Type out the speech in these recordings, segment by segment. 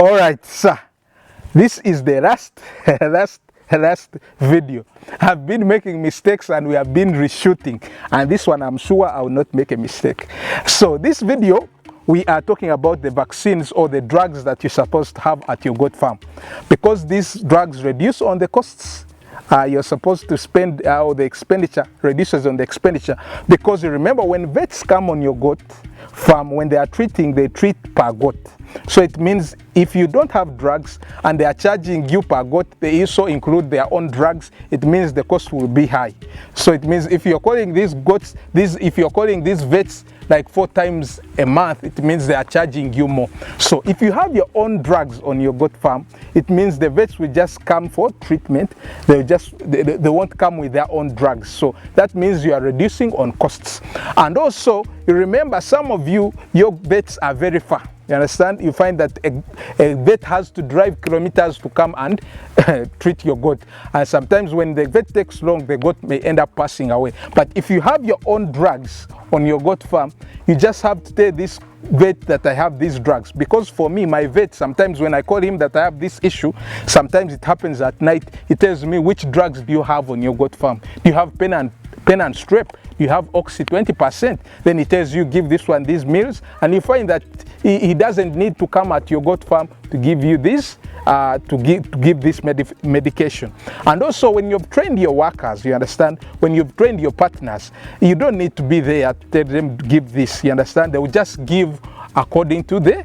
All right, sir. This is the last video. I've been making mistakes and we have been reshooting, and this one I'm sure I will not make a mistake. So this video we are talking about the vaccines or the drugs that you're supposed to have at your goat farm, because these drugs reduce on the costs. You're supposed to spend, or the expenditure reduces on the expenditure, because you remember when vets come on your goat farm, when they are treating, they treat per goat. So it means if you don't have drugs and they are charging you per goat, they also include their own drugs, it means the cost will be high. So it means if you're calling these goats, if you're calling these vets like 4 times a month, it means they are charging you more. So if you have your own drugs on your goat farm, it means the vets will just come for treatment. They won't come with their own drugs. So that means you are reducing on costs. And also, you remember, some of you, your vets are very far. You understand? You find that a vet has to drive kilometers to come and treat your goat. And sometimes when the vet takes long, the goat may end up passing away. But if you have your own drugs on your goat farm, you just have to tell this vet that I have these drugs. Because for me, my vet, sometimes when I call him that I have this issue, sometimes it happens at night, he tells me, which drugs do you have on your goat farm? Do you have pen and strep? You have Oxy 20%, then he tells you give this one these meals, and you find that he doesn't need to come at your goat farm to give you this, to give this medication. And also, when you've trained your workers, you understand, when you've trained your partners, you don't need to be there to tell them to give this, you understand. They will just give according to the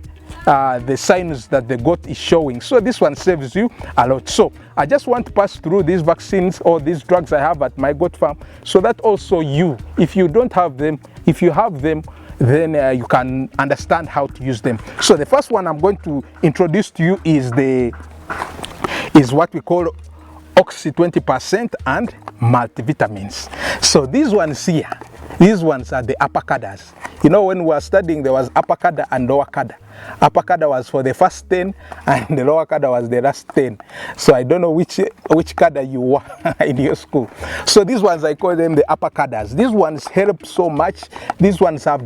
signs that the goat is showing. So this one saves you a lot. So I just want to pass through these vaccines or these drugs I have at my goat farm, so that also you, if you don't have them, if you have them, then you can understand how to use them. So the first one I'm going to introduce to you is what we call Oxy 20% and multivitamins. So these ones here, these ones are the upper cadres. You know, when we were studying, there was upper cadre and lower cadre. Upper cadre was for the first 10 and the lower cadre was the last 10. So I don't know which cadre you were in your school. So these ones, I call them the upper cadres. These ones help so much. These ones have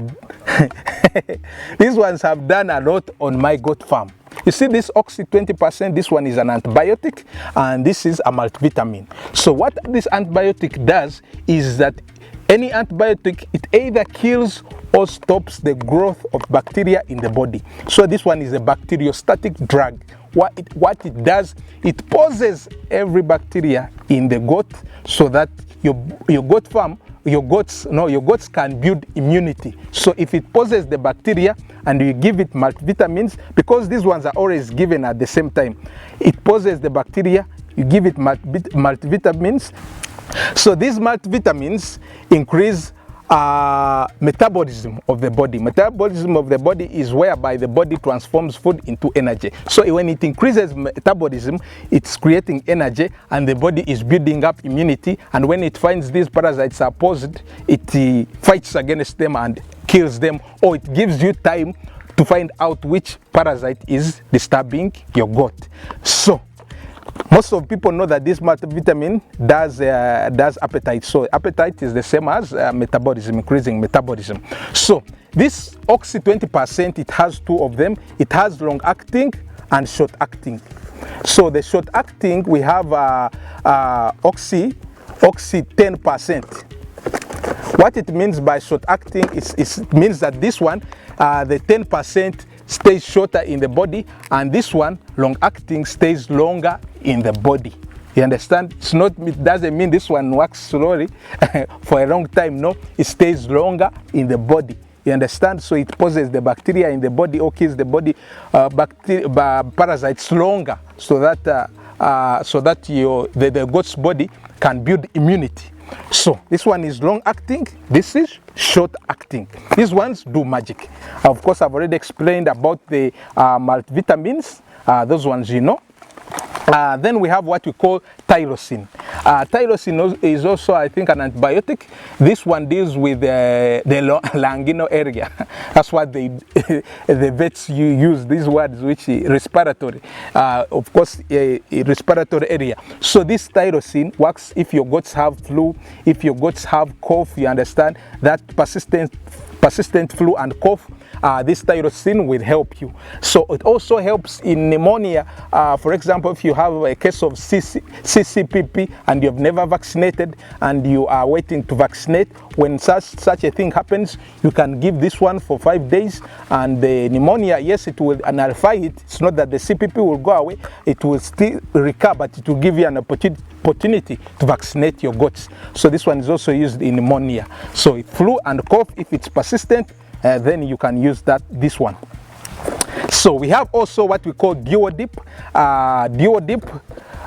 these ones have done a lot on my goat farm. You see this Oxy 20%, this one is an antibiotic and this is a multivitamin. So what this antibiotic does is that any antibiotic, it either kills or stops the growth of bacteria in the body. So this one is a bacteriostatic drug. What it does, it poses every bacteria in the goat, so that your goat farm, your goats can build immunity. So if it poses the bacteria and you give it multivitamins, because these ones are always given at the same time, it poses the bacteria, you give it multivitamins. So these multivitamins increase metabolism of the body. Metabolism of the body is whereby the body transforms food into energy. So when it increases metabolism, it's creating energy and the body is building up immunity. And when it finds these parasites are posed, it fights against them and kills them, or it gives you time to find out which parasite is disturbing your goat. So most of people know that this multivitamin does appetite. So appetite is the same as metabolism, increasing metabolism. So this Oxy 20%, it has 2 of them. It has long-acting and short-acting. So the short-acting, we have Oxy 10%. What it means by short-acting is it means that this one, the 10%, stays shorter in the body, and this one, long-acting, stays longer in the body. You understand? It doesn't mean this one works slowly for a long time. No, it stays longer in the body. You understand? So it poses the bacteria in the body, or kills the body parasites longer, so that the goat's body can build immunity. So this one is long-acting, this is short-acting. These ones do magic. Of course, I've already explained about the multivitamins, those ones you know. Then we have what we call tyrosine. Tyrosine is also, I think, an antibiotic. This one deals with the languinal area. That's what the vets use these words, which is respiratory. Of course, a respiratory area. So this tyrosine works if your goats have flu, if your goats have cough. You understand that persistent flu and cough. this tyrosine will help you. So it also helps in pneumonia. For example, if you have a case of CCPP and you've never vaccinated and you are waiting to vaccinate, when such a thing happens, you can give this one for 5 days, and the pneumonia, yes, it will nullify it. It's not that the CPP will go away, it will still recur, but it will give you an opportunity to vaccinate your goats. So this one is also used in pneumonia. So flu and cough, if it's persistent, then you can use this one. So we have also what we call Duodip.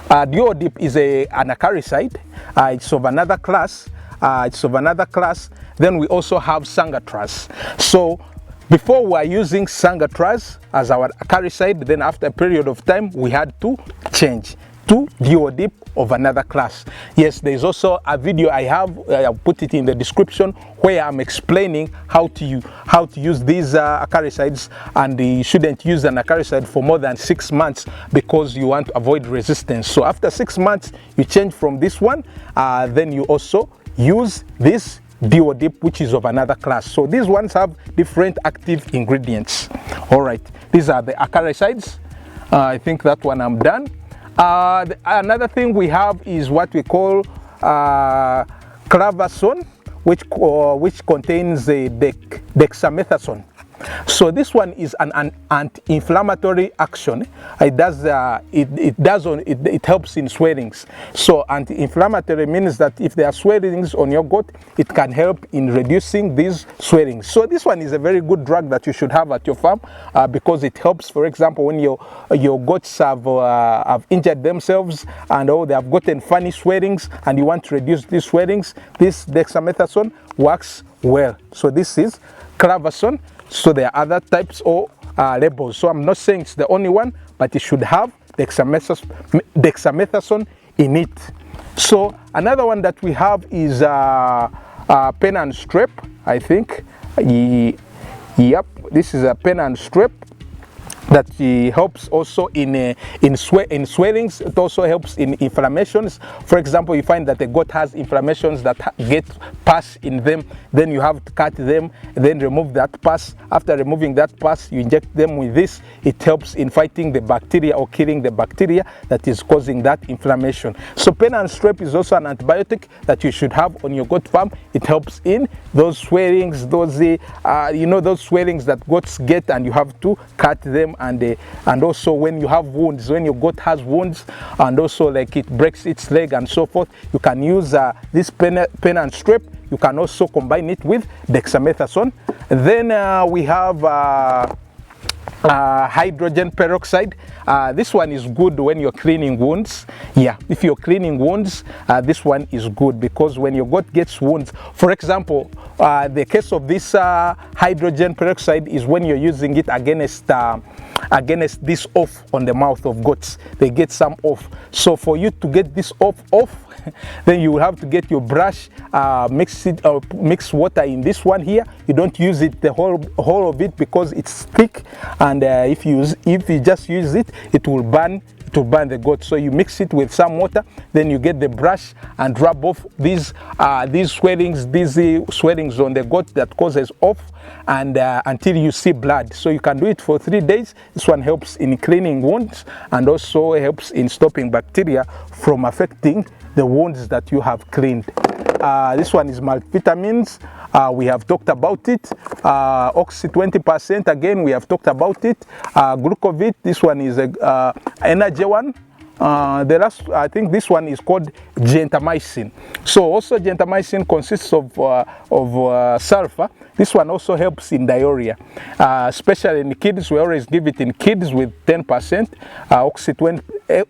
Duodip is an acaricide. It's of another class. Then we also have Sangatraz. So before we were using Sangatraz as our acaricide, then after a period of time we had to change to Duodip of another class. Yes, there is also a video I have, I'll put it in the description, where I'm explaining how to use these acaricides, and you shouldn't use an acaricide for more than 6 months because you want to avoid resistance. So after 6 months you change from this one, then you also use this Duodip, which is of another class. So these ones have different active ingredients. All right, these are the acaricides. I think that one I'm done. Another thing we have is what we call clavazone, which contains the dexamethasone. So this one is an anti-inflammatory action. It helps in swellings. So anti-inflammatory means that if there are swellings on your goat, it can help in reducing these swellings. So this one is a very good drug that you should have at your farm, because it helps. For example, when your goats have injured themselves and they have gotten funny swellings and you want to reduce these swellings, this dexamethasone works well. So this is clavazone. So there are other types or labels. So I'm not saying it's the only one, but it should have dexamethasone in it. So another one that we have is pen and strep, I think. Yep, this is a pen and strep that helps also in swellings. It also helps in inflammations. For example, you find that the goat has inflammations that get pus in them, then you have to cut them, then remove that pus. After removing that pus, you inject them with this. It helps in fighting the bacteria or killing the bacteria that is causing that inflammation. So pen and strep is also an antibiotic that you should have on your goat farm. It helps in those swellings, those those swellings that goats get, and you have to cut them. And also when you have wounds, when your goat has wounds, and also like it breaks its leg and so forth, you can use this pen and strep. You can also combine it with dexamethasone. Then we have hydrogen peroxide. This one is good when you're cleaning wounds. Yeah, if you're cleaning wounds, this one is good, because when your goat gets wounds, for example, the case of this hydrogen peroxide is when you're using it against this off on the mouth of goats. They get some off. So for you to get this off, then you will have to get your brush, mix water in this one here. You don't use it the whole of it because it's thick, and if you just use it, it will burn the goat. So you mix it with some water, then you get the brush and rub off these swellings on the goat that causes off, and until you see blood. So you can do it for 3 days. This one helps in cleaning wounds and also helps in stopping bacteria from affecting the wounds that you have cleaned. This one is multivitamins. We have talked about it. Oxy 20%, again, we have talked about it. Glucovit, this one is a energy one. The last, I think this one is called gentamicin. So also gentamicin consists of sulfur. This one also helps in diarrhea, especially in kids. We always give it in kids with 10%.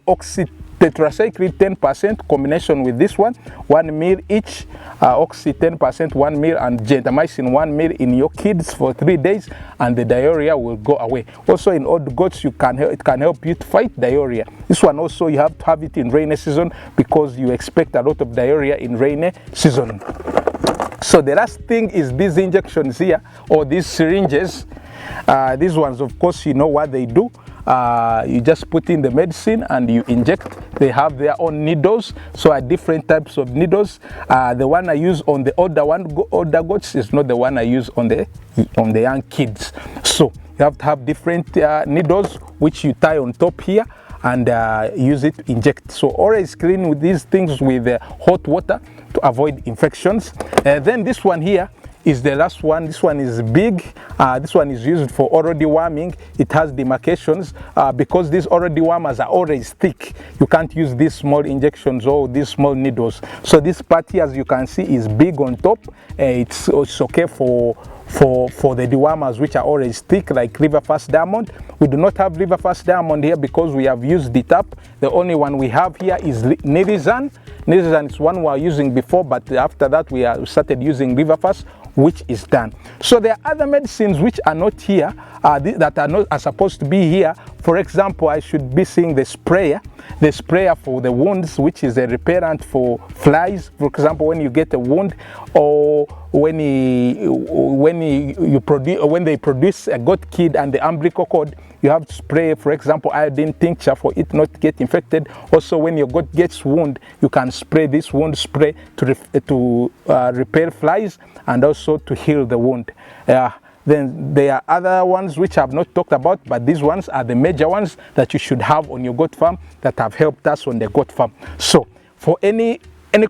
Oxy tetracycline 10% combination with this one, 1 ml each. Oxy 10%, 1 ml, and gentamicin 1 ml in your kids for 3 days, and the diarrhea will go away. Also in old goats, it can help you to fight diarrhea. This one also you have to have it in rainy season, because you expect a lot of diarrhea in rainy season. So the last thing is these injections here, or these syringes. These ones, of course, you know what they do. you just put in the medicine and you inject. They have their own needles, so are different types of needles. The one I use on the older goats is not the one I use on the young kids. So you have to have different needles which you tie on top here and use it to inject. So always clean with these things with hot water to avoid infections. Then this one here is the last one. This one is big. This one is used for oral deworming. It has demarcations because these oral dewormers are always thick. You can't use these small injections or these small needles. So this part here, as you can see, is big on top. It's okay for the dewormers which are always thick, like River Fast Diamond. We do not have River Fast Diamond here because we have used it up. The only one we have here is Nidizan. Nidizan is one we were using before, but after that we started using River Fast, which is done. So there are other medicines which are not here, that are supposed to be here. For example, I should be seeing the sprayer for the wounds, which is a repellent for flies. For example, when you get a wound, or when they produce a goat kid and the umbilical cord, you have to spray, for example, iodine tincture for it not to get infected. Also, when your goat gets wound, you can spray this wound spray to repel flies and also to heal the wound. Then there are other ones which I have not talked about, but these ones are the major ones that you should have on your goat farm that have helped us on the goat farm. So for any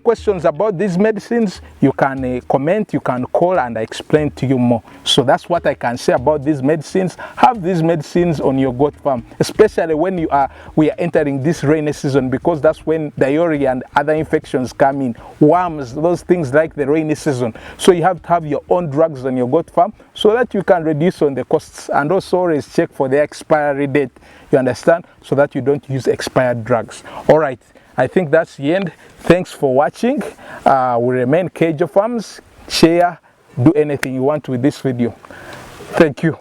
questions about these medicines, you can comment, you can call, and I explain to you more. So that's what I can say about these medicines. Have these medicines on your goat farm, especially when we are entering this rainy season, because that's when diarrhea and other infections come in, worms, those things like the rainy season. So you have to have your own drugs on your goat farm so that you can reduce on the costs, and also always check for the expiry date, you understand, so that you don't use expired drugs. All right, I think that's the end. Thanks for watching. We remain Kayjo Farms. Share, do anything you want with this video. Thank you.